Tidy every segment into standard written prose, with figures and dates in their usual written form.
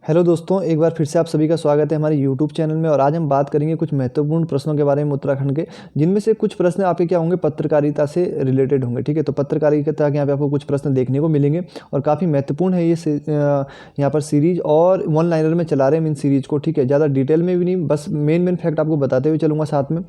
Hello दोस्तों, एक बार फिर से आप सभी का स्वागत है हमारे यूट्यूब चैनल में। और आज हम बात करेंगे कुछ महत्वपूर्ण प्रश्नों के बारे में उत्तराखंड के, जिनमें से कुछ प्रश्न आपके क्या होंगे, पत्रकारिता से रिलेटेड होंगे। ठीक है, तो पत्रकारिता के यहाँ पे आपको कुछ प्रश्न देखने को मिलेंगे और काफ़ी महत्वपूर्ण है ये यहाँ पर सीरीज। और वन लाइनर में चला रहे हैं हम इन सीरीज को। ठीक है, ज़्यादा डिटेल में भी नहीं, बस मेन फैक्ट आपको बताते हुए चलूँगा साथ में।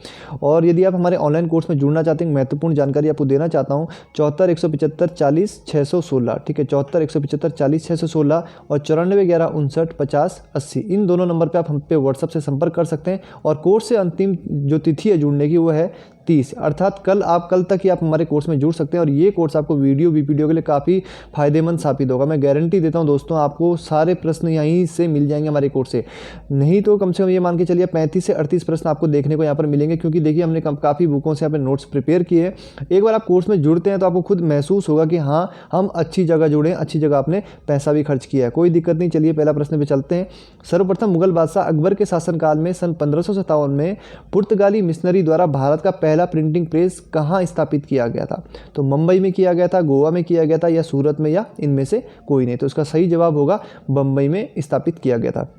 और यदि आप हमारे ऑनलाइन कोर्स में जुड़ना चाहते हैं, महत्वपूर्ण जानकारी आपको देना चाहता हूँ, 74 175 40 616। ठीक है, 74 175 40 616 और 94 11 59 50 80, इन दोनों नंबर पे आप हम पे व्हाट्सअप से संपर्क कर सकते हैं। और कोर्स से अंतिम जो तिथि है जुड़ने की वो है 30, अर्थात कल तक ही आप हमारे कोर्स में जुड़ सकते हैं। और ये कोर्स आपको वीडियो के लिए काफ़ी फायदेमंद साबित होगा। मैं गारंटी देता हूँ दोस्तों, आपको सारे प्रश्न यहीं से मिल जाएंगे हमारे कोर्स से। नहीं तो कम से कम ये मान के चलिए 35 से 38 प्रश्न आपको देखने को यहाँ पर मिलेंगे, क्योंकि देखिए हमने काफ़ी बुकों से यहाँ पर नोट्स प्रिपेयर किए हैं। एक बार आप कोर्स में जुड़ते हैं तो आपको खुद महसूस होगा कि हाँ, हम अच्छी जगह जुड़े हैं, अच्छी जगह आपने पैसा भी खर्च किया है। कोई दिक्कत नहीं। चलिए पहला प्रश्न पे चलते हैं। सर्वप्रथम मुगल बादशाह अकबर के शासनकाल में सन 1557 में पुर्तगाली मिशनरी द्वारा भारत का पहला प्रिंटिंग प्रेस कहाँ स्थापित किया गया था? तो मुंबई में किया गया था, गोवा में किया गया था, या सूरत में, या इनमें से कोई नहीं। तो इसका सही जवाब होगा बम्बई में स्थापित किया गया था।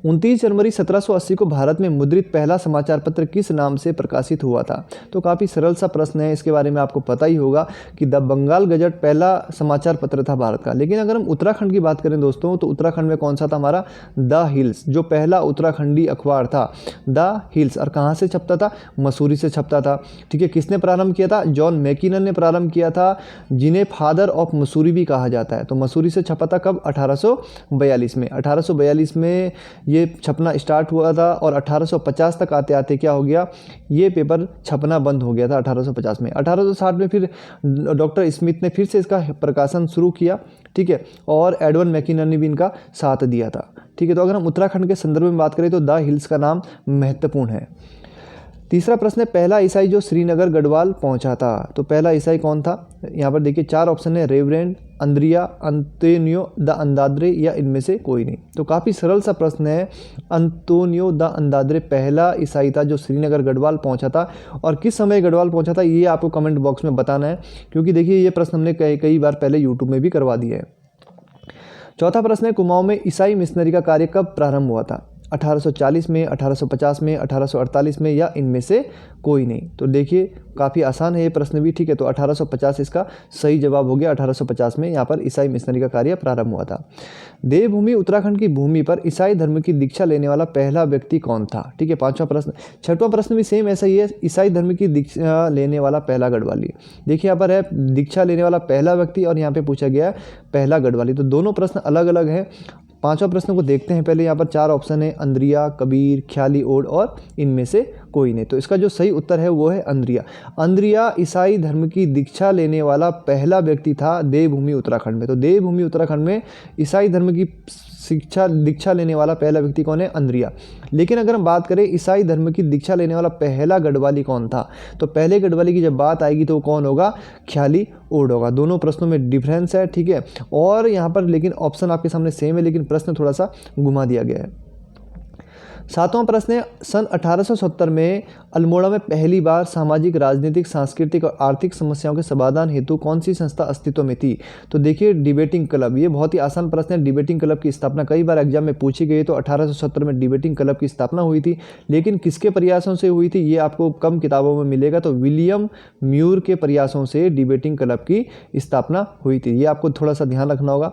29 जनवरी 1780 को भारत में मुद्रित पहला समाचार पत्र किस नाम से प्रकाशित हुआ था? तो काफ़ी सरल सा प्रश्न है, इसके बारे में आपको पता ही होगा कि द बंगाल गजट पहला समाचार पत्र था भारत का। लेकिन अगर हम उत्तराखंड की बात करें दोस्तों, तो उत्तराखंड में कौन सा था? हमारा द हिल्स, जो पहला उत्तराखंडी अखबार था, द हिल्स। और कहाँ से छपता था? मसूरी से छपता था। ठीक है, किसने प्रारंभ किया था? जॉन मैकिनन ने प्रारंभ किया था, जिन्हें फादर ऑफ मसूरी भी कहा जाता है। तो मसूरी से छपा था कब? 1842 में। 1842 में ये छपना स्टार्ट हुआ था और 1850 तक आते आते क्या हो गया, ये पेपर छपना बंद हो गया था 1850 में। 1860 में फिर डॉक्टर स्मिथ ने फिर से इसका प्रकाशन शुरू किया। ठीक है, और एडवन मैकिनन ने भी इनका साथ दिया था। ठीक है, तो अगर हम उत्तराखंड के संदर्भ में बात करें तो द हिल्स का नाम महत्वपूर्ण है। तीसरा प्रश्न है, पहला ईसाई जो श्रीनगर गढ़वाल पहुंचा था। तो पहला ईसाई कौन था? यहाँ पर देखिए 4 ऑप्शन है, रेवरेंड, अंद्रिया, अंतोनियो द अंदाद्रे, या इनमें से कोई नहीं। तो काफ़ी सरल सा प्रश्न है, अंतोनियो द अंदाद्रे पहला ईसाई था जो श्रीनगर गढ़वाल पहुंचा था। और किस समय गढ़वाल पहुंचा था ये आपको कमेंट बॉक्स में बताना है, क्योंकि देखिए ये प्रश्न हमने कई बार पहले यूट्यूब में भी करवा दिया है। चौथा प्रश्न है, कुमाऊं में ईसाई मिशनरी का कार्य कब प्रारंभ हुआ था? 1840 में, 1850 में, 1848 में, या इनमें से कोई नहीं। तो देखिए काफ़ी आसान है ये प्रश्न भी। ठीक है, तो 1850 इसका सही जवाब हो गया। 1850 में यहाँ पर ईसाई मिशनरी का कार्य प्रारंभ हुआ था। देवभूमि उत्तराखंड की भूमि पर ईसाई धर्म की दीक्षा लेने वाला पहला व्यक्ति कौन था? ठीक है, 5वां प्रश्न। 6वां प्रश्न भी सेम ऐसा ही है, ईसाई धर्म की दीक्षा लेने वाला पहला गढ़वाली। देखिए यहाँ पर है दीक्षा लेने वाला पहला व्यक्ति, और यहाँ पे पूछा गया है पहला गढ़वाली। तो दोनों प्रश्न अलग अलग हैं। 5वां प्रश्न को देखते हैं पहले। यहाँ पर 4 ऑप्शन है, अंद्रिया, कबीर, ख्याली ओड, और इनमें से कोई नहीं। तो इसका जो सही उत्तर है वो है अंद्रिया। अंद्रिया ईसाई धर्म की दीक्षा लेने वाला पहला व्यक्ति था देवभूमि उत्तराखंड में। तो देवभूमि उत्तराखंड में ईसाई धर्म की दीक्षा लेने वाला पहला व्यक्ति कौन है? अंद्रिया। लेकिन अगर हम बात करें ईसाई धर्म की दीक्षा लेने वाला पहला गढ़वाली कौन था, तो पहले गढ़वाली की जब बात आएगी तो कौन होगा? ख्याली ओड होगा। दोनों प्रश्नों में डिफरेंस है। ठीक है, और यहाँ पर लेकिन ऑप्शन आपके सामने सेम है, लेकिन प्रश्न थोड़ा सा घुमा दिया गया है। 7वां प्रश्न है, सन 1870 में अल्मोड़ा में पहली बार सामाजिक, राजनीतिक, सांस्कृतिक और आर्थिक समस्याओं के समाधान हेतु कौन सी संस्था अस्तित्व में थी? तो देखिए डिबेटिंग क्लब। ये बहुत ही आसान प्रश्न है। डिबेटिंग क्लब की स्थापना कई बार एग्जाम में पूछी गई। तो 1870 में डिबेटिंग क्लब की स्थापना हुई थी, लेकिन किसके प्रयासों से हुई थी ये आपको कम किताबों में मिलेगा। तो विलियम म्यूर के प्रयासों से डिबेटिंग क्लब की स्थापना हुई थी। ये आपको थोड़ा सा ध्यान रखना होगा।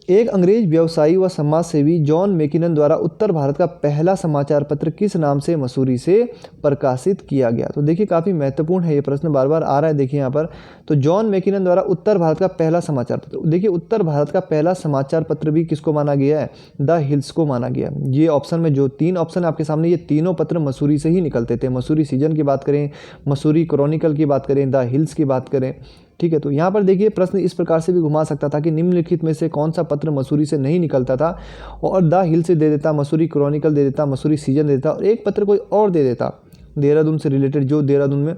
एक अंग्रेज व्यवसायी व समाज सेवी जॉन मैकिनन द्वारा उत्तर भारत का पहला समाचार पत्र किस नाम से मसूरी से प्रकाशित किया गया? तो देखिए काफ़ी महत्वपूर्ण है ये प्रश्न, बार बार आ रहा है। देखिए यहाँ पर तो जॉन मैकिनन द्वारा उत्तर भारत का पहला समाचार पत्र। देखिए उत्तर भारत का पहला समाचार पत्र भी किसको माना गया है? द हिल्स को माना गया। ये ऑप्शन में जो 3 ऑप्शन आपके सामने, ये तीनों पत्र मसूरी से ही निकलते थे। मसूरी सीजन की बात करें, मसूरी क्रॉनिकल की बात करें, द हिल्स की बात करें। ठीक है, तो यहाँ पर देखिए प्रश्न इस प्रकार से भी घुमा सकता था कि निम्नलिखित में से कौन सा पत्र मसूरी से नहीं निकलता था, और द हिल से दे देता, मसूरी क्रॉनिकल दे देता, मसूरी सीजन दे देता, और एक पत्र कोई और दे देता देहरादून से रिलेटेड, जो देहरादून में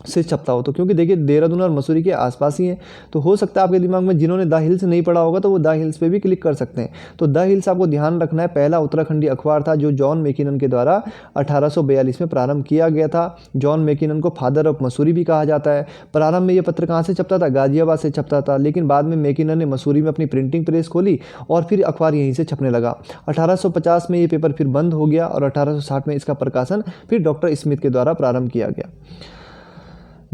से छपता हो। तो क्योंकि देखिए देहरादून और मसूरी के आसपास ही है, तो हो सकता है आपके दिमाग में जिन्होंने द हिल्स नहीं पढ़ा होगा तो वो द हिल्स पे भी क्लिक कर सकते हैं। तो द हिल्स आपको ध्यान रखना है, पहला उत्तराखंडी अखबार था जो जॉन मैकिनन के द्वारा 1842 में प्रारंभ किया गया था। जॉन मैकिनन को फादर ऑफ मसूरी भी कहा जाता है। प्रारंभ में ये पत्र कहाँ से छपता था? गाजियाबाद से छपता था, लेकिन बाद में मैकिनन ने मसूरी में अपनी प्रिंटिंग प्रेस खोली और फिर अखबार यहीं से छपने लगा। 1850 में ये पेपर फिर बंद हो गया और 1860 में इसका प्रकाशन फिर डॉक्टर स्मिथ के द्वारा प्रारंभ किया गया।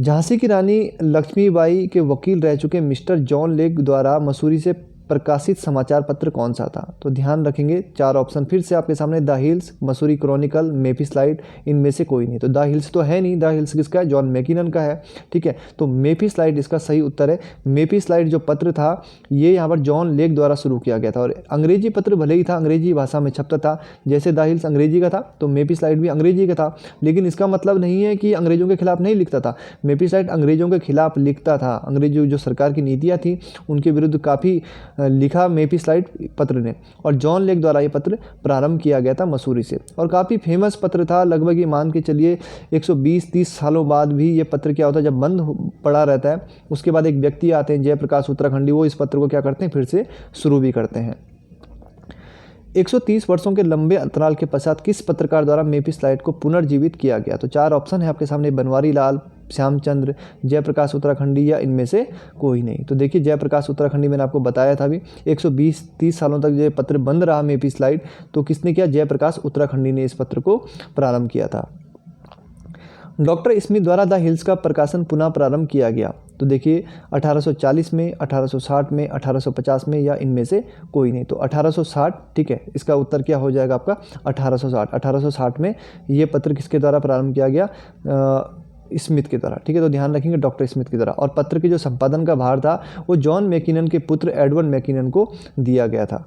झांसी की रानी लक्ष्मीबाई के वकील रह चुके मिस्टर जॉन लेक द्वारा मसूरी से प्रकाशित समाचार पत्र कौन सा था? तो ध्यान रखेंगे 4 ऑप्शन फिर से आपके सामने, द हिल्स, मसूरी क्रॉनिकल, मेफीस्लाइड, इनमें से कोई नहीं। तो द हिल्स तो है नहीं, द हिल्स किसका है? जॉन मैकिनन का है। ठीक है, तो मेफीस्लाइड इसका सही उत्तर है। मेफीस्लाइड जो पत्र था ये यहाँ पर जॉन लेक द्वारा शुरू किया गया था और अंग्रेजी पत्र भले ही था, अंग्रेजी भाषा में छपता था, जैसे द हिल्स अंग्रेजी का था तो मेफीस्लाइड भी अंग्रेजी का था, लेकिन इसका मतलब नहीं है कि अंग्रेजों के खिलाफ नहीं लिखता था। मेफीस्लाइड अंग्रेजों के खिलाफ लिखता था, अंग्रेजी जो सरकार की नीतियाँ थी उनके विरुद्ध काफ़ी लिखा मेफीस्लाइड पत्र ने, और जॉन लेक द्वारा ये पत्र प्रारंभ किया गया था मसूरी से और काफ़ी फेमस पत्र था। लगभग ये मान के चलिए 120-30 सालों बाद भी ये पत्र क्या होता है, जब बंद पड़ा रहता है उसके बाद एक व्यक्ति आते हैं जयप्रकाश उत्तराखंडी, वो इस पत्र को क्या करते हैं, फिर से शुरू भी करते हैं। 130 वर्षों के लंबे अंतराल के पश्चात किस पत्रकार द्वारा मेफीस्लाइड को पुनर्जीवित किया गया? तो 4 ऑप्शन है आपके सामने, बनवारी लाल, श्यामचंद्र, जयप्रकाश उत्तराखंडी या इनमें से कोई नहीं। तो देखिए जयप्रकाश उत्तराखंडी मैंने आपको बताया था अभी, 120-30 सालों तक ये पत्र बंद रहा मेफीस्लाइड, तो किसने किया? जयप्रकाश उत्तराखंडी ने इस पत्र को प्रारंभ किया था। डॉक्टर स्मिथ द्वारा द हिल्स का प्रकाशन पुनः प्रारंभ किया गया। तो देखिए 1840 में, 1860 में, 1850 में या इनमें से कोई नहीं। तो 1860 ठीक है, इसका उत्तर क्या हो जाएगा आपका? 1860। 1860 में ये पत्र किसके द्वारा प्रारंभ किया गया? स्मिथ के द्वारा। ठीक है, तो ध्यान रखेंगे डॉक्टर स्मिथ की द्वारा। और पत्र के जो संपादन का भार था वो जॉन मैकिनन के पुत्र एडवर्ड मैकिनन को दिया गया था।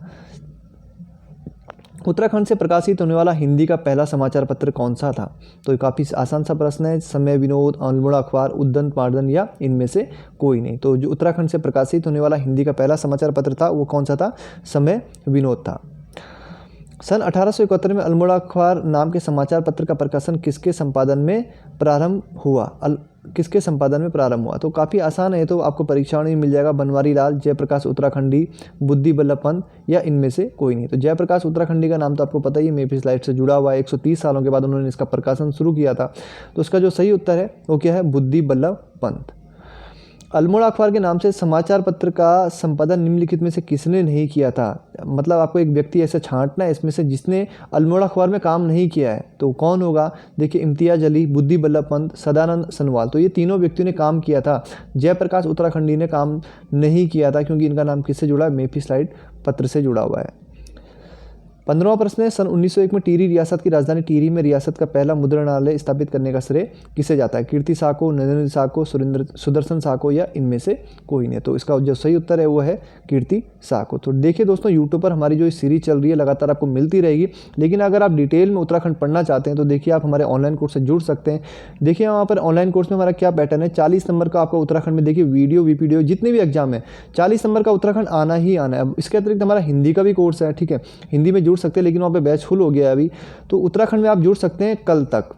उत्तराखंड से प्रकाशित होने वाला हिंदी का पहला समाचार पत्र कौन सा था? तो ये काफ़ी आसान सा प्रश्न है। समय विनोद, अल्मोड़ा अखबार, उद्दंत मार्दन या इनमें से कोई नहीं। तो जो उत्तराखंड से प्रकाशित होने वाला हिंदी का पहला समाचार पत्र था वो कौन सा था? समय विनोद था। सन 1871 में अल्मोड़ा अखबार नाम के समाचार पत्र का प्रकाशन किसके संपादन में प्रारंभ हुआ? किसके संपादन में प्रारंभ हुआ? तो काफ़ी आसान है, तो आपको परीक्षा में मिल जाएगा, बनवारी लाल, जयप्रकाश उत्तराखंडी, बुद्धि बल्लभ पंत या इनमें से कोई नहीं। तो जयप्रकाश उत्तराखंडी का नाम तो आपको पता ही है, मेफीस्लाइड से जुड़ा हुआ है। 130 सालों के बाद उन्होंने इसका प्रकाशन शुरू किया था। तो उसका जो सही उत्तर है वो क्या है? बुद्धि बल्लभ पंत। अल्मोड़ा अखबार के नाम से समाचार पत्र का संपादन निम्नलिखित में से किसने नहीं किया था? मतलब आपको एक व्यक्ति ऐसे छांटना है इसमें से जिसने अल्मोड़ा अखबार में काम नहीं किया है, तो कौन होगा? देखिए इम्तियाज अली, बुद्धि बल्लभ पंत, सदानंद सनवाल। तो ये तीनों व्यक्तियों ने काम किया था। जयप्रकाश उत्तराखंडी ने काम नहीं किया था क्योंकि इनका नाम किससे जुड़ा है? मेफीस्लाइड पत्र से जुड़ा हुआ है। 15वां प्रश्न है, सन 1901 में टिहरी रियासत की राजधानी टिहरी में रियासत का पहला मुद्रणालय स्थापित करने का श्रेय किसे जाता है? कीर्ति शाह को, नरेंद्र शाह को, सुदर्शन शाह को या इनमें से कोई नहीं। तो इसका जो सही उत्तर है वो है कीर्ति शाह को। तो देखिए दोस्तों, यूट्यूब पर हमारी जो सीरीज चल रही है लगातार आपको मिलती रहेगी, लेकिन अगर आप डिटेल में उत्तराखंड पढ़ना चाहते हैं तो देखिए आप हमारे ऑनलाइन कोर्स से जुड़ सकते हैं। देखिए वहाँ पर ऑनलाइन कोर्स में हमारा क्या पैटर्न है, 40 नंबर का आपका उत्तराखंड में देखिए वीडियो वीपीडीओ जितने भी एग्जाम है 40 नंबर का उत्तराखंड आना ही आना है। अब इसके अतिरिक्त हमारा हिंदी का भी कोर्स है। ठीक है, हिंदी में जुड़ सकते हैं, लेकिन वहाँ पे बैच फुल हो गया है अभी। तो उत्तराखंड में आप जुड़ सकते हैं कल तक।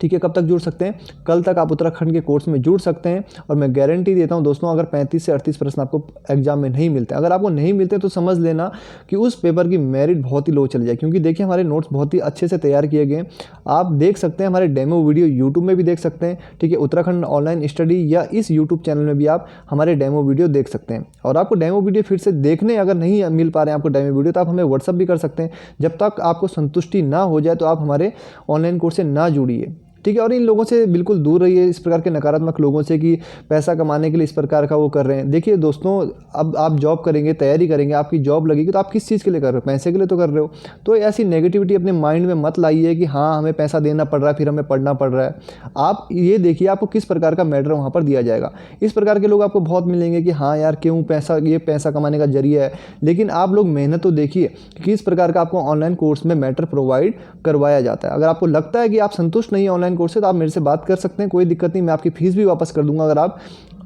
ठीक है, कब तक जुड़ सकते हैं? कल तक आप उत्तराखंड के कोर्स में जुड़ सकते हैं। और मैं गारंटी देता हूं दोस्तों, अगर 35 से 38 प्रश्न आपको एग्जाम में नहीं मिलते, अगर आपको नहीं मिलते तो समझ लेना कि उस पेपर की मेरिट बहुत ही लो चली जाए, क्योंकि देखिए हमारे नोट्स बहुत ही अच्छे से तैयार किए गए। आप देख सकते हैं, हमारे डेमो वीडियो यूट्यूब में भी देख सकते हैं। ठीक है, उत्तराखंड ऑनलाइन स्टडी या इस यूट्यूब चैनल में भी आप हमारे डेमो वीडियो देख सकते हैं। और आपको डेमो वीडियो फिर से देखने अगर नहीं मिल पा रहे हैं आपको डेमो वीडियो, तो आप हमें व्हाट्सअप भी कर सकते हैं। जब तक आपको संतुष्टि ना हो जाए तो आप हमारे ऑनलाइन कोर्स से ना जुड़िए। ठीक है, और इन लोगों से बिल्कुल दूर रहिए, इस प्रकार के नकारात्मक लोगों से कि पैसा कमाने के लिए इस प्रकार का वो कर रहे हैं। देखिए दोस्तों, अब आप जॉब करेंगे, तैयारी करेंगे, आपकी जॉब लगेगी तो आप किस चीज़ के लिए कर रहे हो? पैसे के लिए तो कर रहे हो। तो ऐसी नेगेटिविटी अपने माइंड में मत लाइए कि हाँ हमें पैसा देना पड़ रहा है फिर हमें पढ़ना पड़ रहा है। आप ये देखिए आपको किस प्रकार का मैटर वहाँ पर दिया जाएगा। इस प्रकार के लोग आपको बहुत मिलेंगे कि हाँ यार क्यों पैसा, ये पैसा कमाने का जरिया है, लेकिन आप लोग मेहनत तो देखिए कि किस प्रकार का आपको ऑनलाइन कोर्स में मैटर प्रोवाइड करवाया जाता है। अगर आपको लगता है कि आप संतुष्ट नहीं ऑनलाइन कोर्स से, तो आप मेरे से बात कर सकते हैं, कोई दिक्कत नहीं, मैं आपकी फीस भी वापस कर दूंगा अगर आप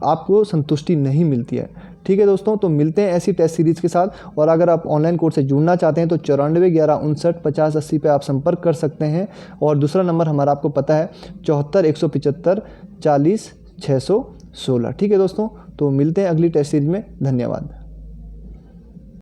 आपको संतुष्टि नहीं मिलती है। ठीक है दोस्तों, तो मिलते हैं ऐसी टेस्ट सीरीज़ के साथ। और अगर आप ऑनलाइन कोर्स से जुड़ना चाहते हैं तो 94 11 59 50 80 पे आप संपर्क कर सकते हैं। और दूसरा नंबर हमारा आपको पता है 74 175 40 616। ठीक है दोस्तों, तो मिलते हैं अगली टेस्ट सीरीज में। धन्यवाद।